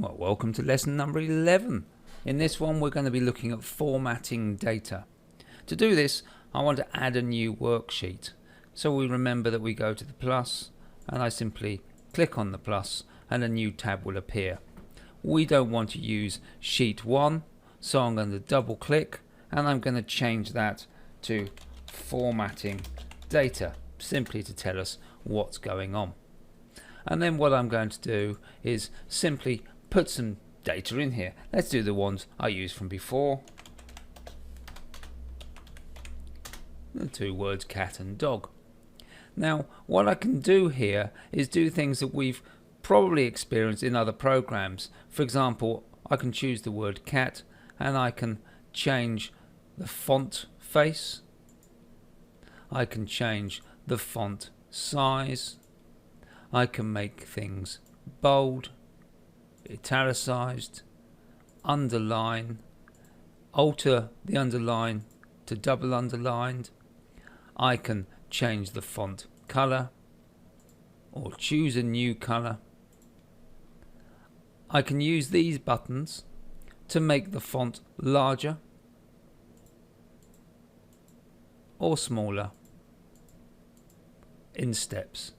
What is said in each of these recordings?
Well, welcome to lesson number 11. In this one we're going to be looking at formatting data. To do this I want to add a new worksheet. So we remember that we go to the plus and I simply click on the plus and a new tab will appear. We don't want to use sheet 1, so I'm going to double click and I'm going to change that to formatting data, simply to tell us what's going on. And then what I'm going to do is simply put some data in here. Let's do the ones I used from before. The two words cat and dog. Now what I can do here is do things that we've probably experienced in other programs. For example, I can choose the word cat and I can change the font face. I can change the font size. I can make things bold, italicized, underline, alter the underline to double underlined. I can change the font color or choose a new color. I can use these buttons to make the font larger or smaller in steps.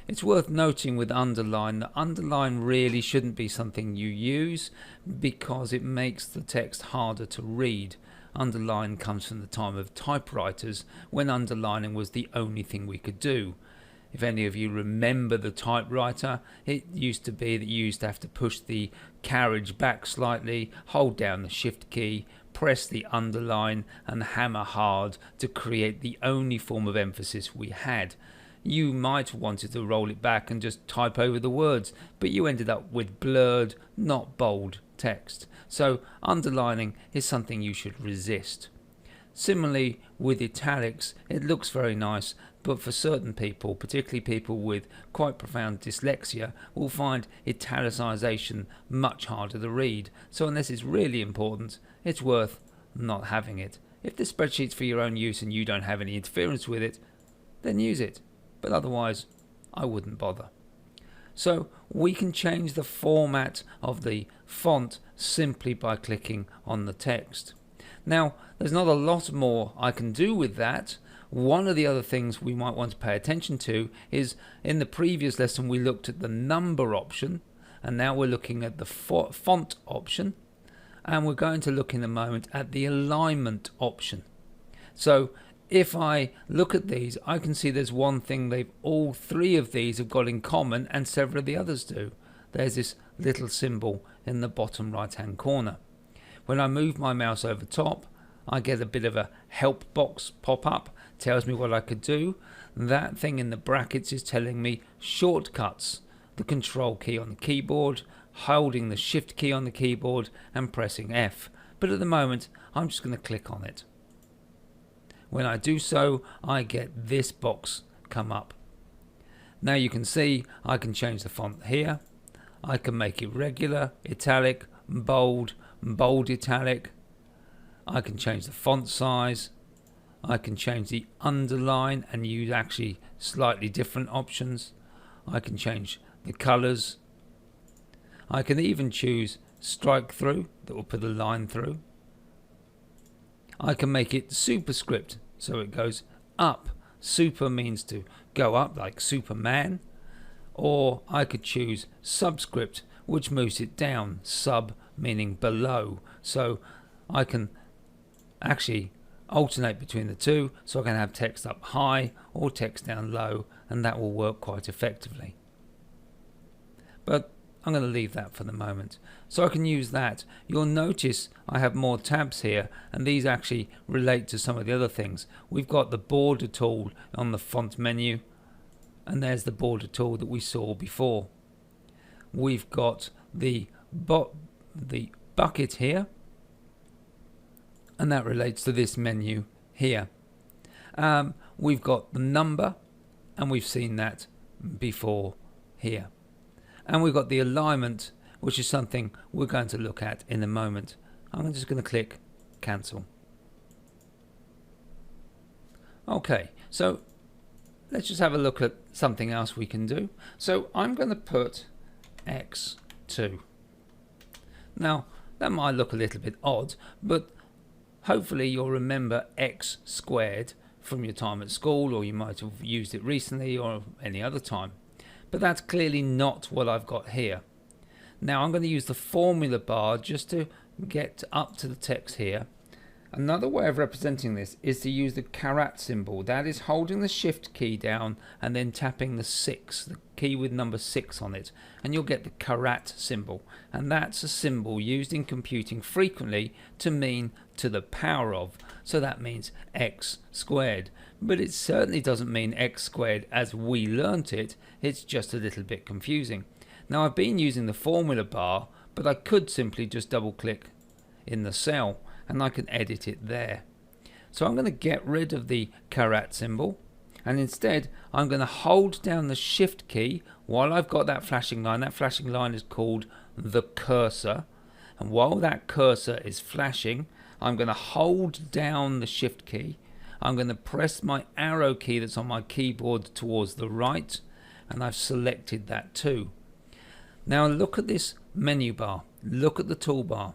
It's worth noting with underline that underline really shouldn't be something you use because it makes the text harder to read. Underline comes from the time of typewriters when underlining was the only thing we could do. If any of you remember the typewriter, it used to be that you used to have to push the carriage back slightly, hold down the shift key, press the underline and hammer hard to create the only form of emphasis we had. You might have wanted to roll it back and just type over the words, but you ended up with blurred, not bold text. So underlining is something you should resist. Similarly with italics, it looks very nice, but for certain people, particularly people with quite profound dyslexia, will find italicization much harder to read. So unless it's really important, it's worth not having it. If the spreadsheet's for your own use and you don't have any interference with it, then use it. But otherwise, I wouldn't bother. So we can change the format of the font simply by clicking on the text. Now, there's not a lot more I can do with that. One of the other things we might want to pay attention to is in the previous lesson we looked at the number option, and now we're looking at the font option, and we're going to look in a moment at the alignment option. So if I look at these, I can see there's one thing all three of these have got in common, and several of the others do. There's this little symbol in the bottom right hand corner. When I move my mouse over top, I get a bit of a help box pop up, tells me what I could do. That thing in the brackets is telling me shortcuts, the control key on the keyboard, holding the shift key on the keyboard and pressing F. But at the moment I'm just going to click on it. When I do so, I get this box come up. Now you can see I can change the font here. I can make it regular, italic, bold, bold italic. I can change the font size. I can change the underline and use actually slightly different options. I can change the colors. I can even choose strike through, that will put a line through. I can make it superscript, so it goes up. Super means to go up, like Superman. Or I could choose subscript, which moves it down. Sub meaning below. So I can actually alternate between the two, so I can have text up high or text down low, and that will work quite effectively. But I'm going to leave that for the moment. So I can use that. You'll notice I have more tabs here, and these actually relate to some of the other things. We've got the border tool on the font menu, and there's the border tool that we saw before. We've got the bucket here, and that relates to this menu here. We've got the number, and we've seen that before here. And we've got the alignment, which is something we're going to look at in a moment. I'm just going to click cancel. Okay, so let's just have a look at something else we can do. So I'm going to put x2. Now that might look a little bit odd, but hopefully you'll remember x squared from your time at school, or you might have used it recently or any other time. But that's clearly not what I've got here. Now I'm going to use the formula bar just to get up to the text here. Another way of representing this is to use the caret symbol. That is holding the shift key down and then tapping the 6, the key with number 6 on it, and you'll get the caret symbol. And that's a symbol used in computing frequently to mean to the power of. So that means x squared. But it certainly doesn't mean x squared as we learnt it. It's just a little bit confusing. Now I've been using the formula bar, but I could simply just double click in the cell and I can edit it there. So I'm going to get rid of the caret symbol, and instead I'm going to hold down the shift key while I've got that flashing line. That flashing line is called the cursor, and while that cursor is flashing, I'm going to hold down the shift key. I'm going to press my arrow key that's on my keyboard towards the right, and I've selected that too. Now look at this menu bar, look at the toolbar.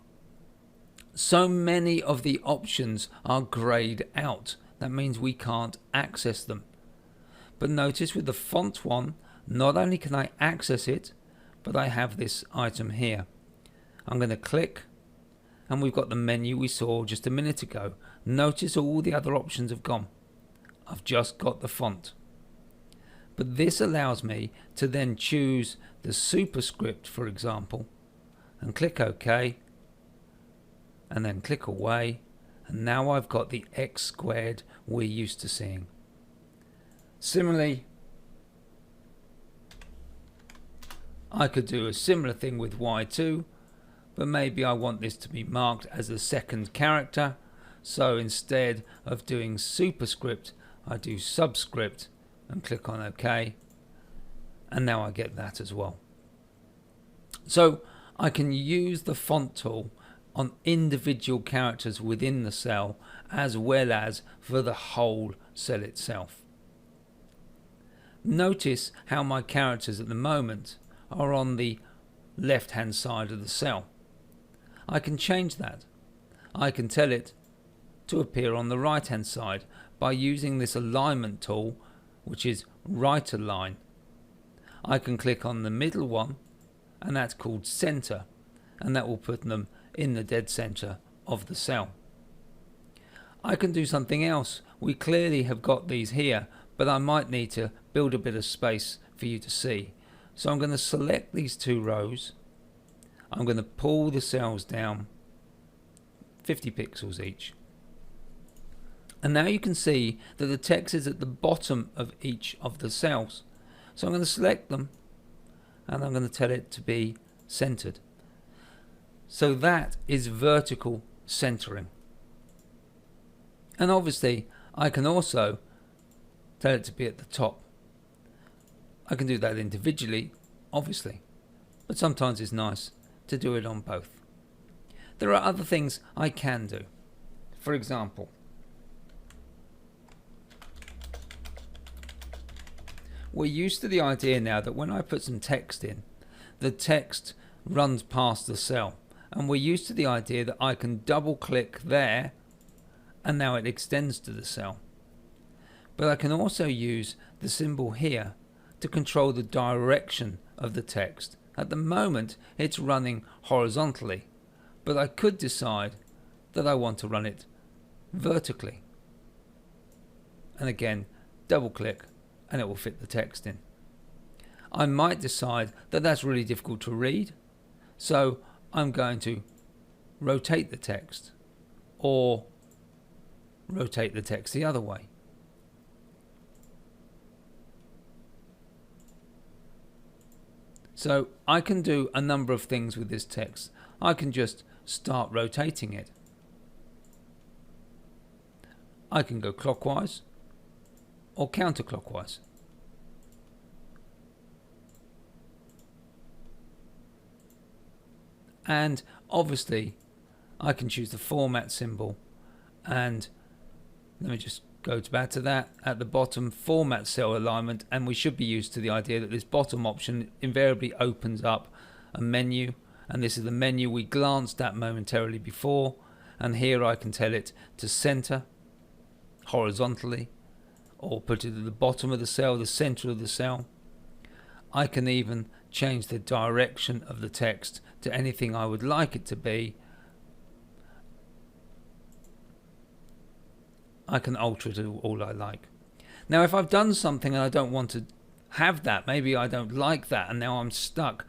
So many of the options are grayed out. That means we can't access them. But notice with the font one, not only can I access it, but I have this item here. I'm going to click, and we've got the menu we saw just a minute ago. Notice all the other options have gone. I've just got the font. But this allows me to then choose the superscript, for example, and click OK, and then click away, and now I've got the x squared we're used to seeing. Similarly, I could do a similar thing with y2, but maybe I want this to be marked as a second character, so instead of doing superscript, I do subscript and click on OK, and now I get that as well. So I can use the font tool on individual characters within the cell as well as for the whole cell itself. Notice how my characters at the moment are on the left hand side of the cell. I can change that. I can tell it to appear on the right hand side by using this alignment tool, which is right align. I can click on the middle one, and that's called center, and that will put them in the dead center of the cell. I can do something else. We clearly have got these here, but I might need to build a bit of space for you to see. So I'm going to select these two rows. I'm going to pull the cells down 50 pixels each. And now you can see that the text is at the bottom of each of the cells. So I'm going to select them, and I'm going to tell it to be centered. So that is vertical centering. And obviously I can also tell it to be at the top. I can do that individually, obviously, but sometimes it's nice to do it on both. There are other things I can do. For example, we're used to the idea now that when I put some text in, the text runs past the cell. And we're used to the idea that I can double click there and now it extends to the cell. But I can also use the symbol here to control the direction of the text. At the moment it's running horizontally, but I could decide that I want to run it vertically. And again, double click and it will fit the text in. I might decide that that's really difficult to read, so I'm going to rotate the text or rotate the text the other way. So I can do a number of things with this text. I can just start rotating it. I can go clockwise or counterclockwise. And obviously I can choose the format symbol, and let me just Go back to that at the bottom, format cell alignment, and we should be used to the idea that this bottom option invariably opens up a menu, and this is the menu we glanced at momentarily before, and here I can tell it to center horizontally or put it at the bottom of the cell, the center of the cell. I can even change the direction of the text to anything I would like it to be. I can alter it to all I like. Now if I've done something and I don't want to have that, maybe I don't like that and now I'm stuck,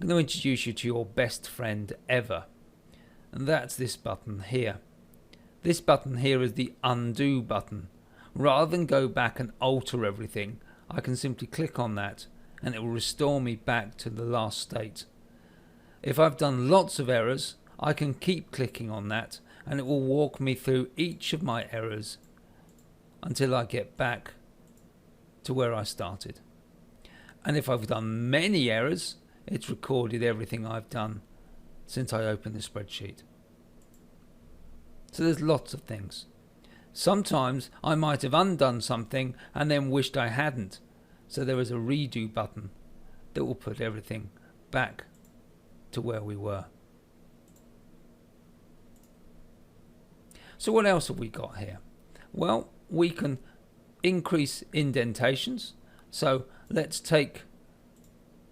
I'm going to introduce you to your best friend ever, and that's this button here. This button here is the undo button. Rather than go back and alter everything, I can simply click on that and it will restore me back to the last state. If I've done lots of errors, I can keep clicking on that and it will walk me through each of my errors until I get back to where I started. And if I've done many errors, it's recorded everything I've done since I opened the spreadsheet. So there's lots of things. Sometimes I might have undone something and then wished I hadn't. So there is a redo button that will put everything back to where we were. So what else have we got here? Well, we can increase indentations. So let's take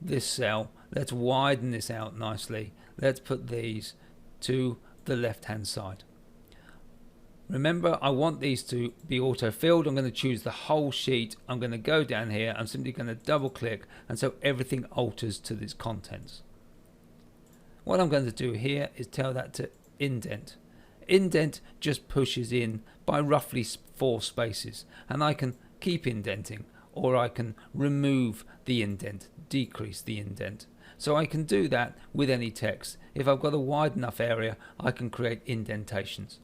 this cell, let's widen this out nicely. Let's put these to the left hand side. Remember, I want these to be auto-filled. I'm going to choose the whole sheet. I'm going to go down here. I'm simply going to double click, and so everything alters to its contents. What I'm going to do here is tell that to indent. Indent just pushes in by roughly 4 spaces, and I can keep indenting, or I can remove the indent, decrease the indent. So I can do that with any text. If I've got a wide enough area, I can create indentations.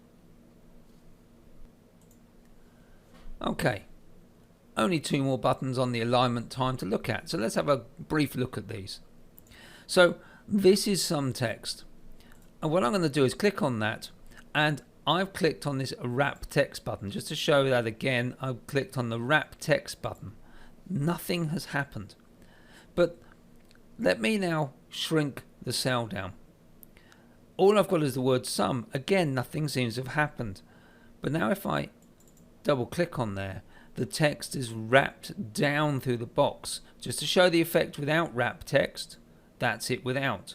Okay, only 2 more buttons on the alignment time to look at. So let's have a brief look at these. So this is some text. And what I'm going to do is click on that, and I've clicked on this wrap text button. Just to show that again, I've clicked on the wrap text button. Nothing has happened. But let me now shrink the cell down. All I've got is the word sum. Again, nothing seems to have happened. But now if I double click on there, the text is wrapped down through the box. Just to show the effect without wrap text, that's it without,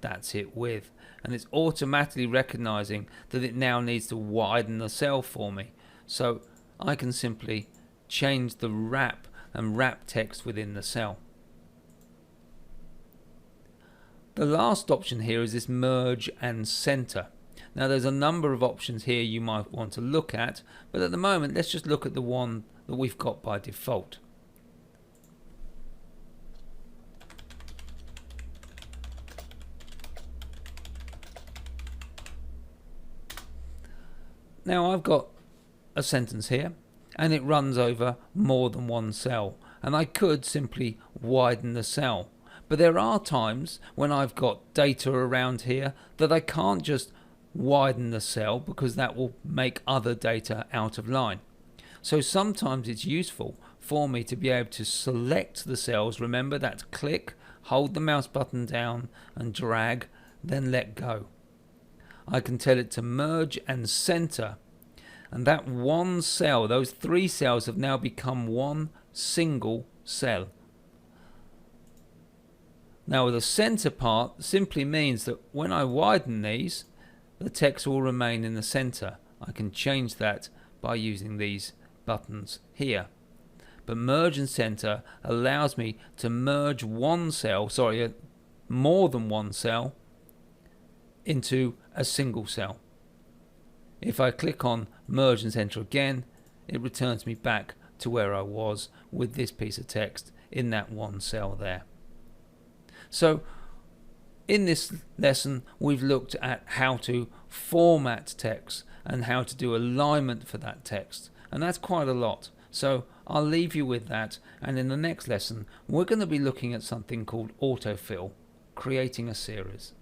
that's it with. And it's automatically recognizing that it now needs to widen the cell for me. So I can simply change the wrap and wrap text within the cell. The last option here is this merge and center. Now there's a number of options here you might want to look at, but at the moment let's just look at the one that we've got by default. Now I've got a sentence here and it runs over more than one cell, and I could simply widen the cell. But there are times when I've got data around here that I can't just widen the cell because that will make other data out of line. So sometimes it's useful for me to be able to select the cells. Remember, that's click, hold the mouse button down and drag, then let go. I can tell it to merge and center, and that one cell, those 3 cells have now become one single cell. Now the center part simply means that when I widen these, the text will remain in the center. I can change that by using these buttons here. But merge and center allows me to merge one cell, more than one cell, into a single cell. If I click on merge and center again, it returns me back to where I was with this piece of text in that one cell there. So in this lesson we've looked at how to format text and how to do alignment for that text, and that's quite a lot. So I'll leave you with that, and in the next lesson we're going to be looking at something called autofill, creating a series.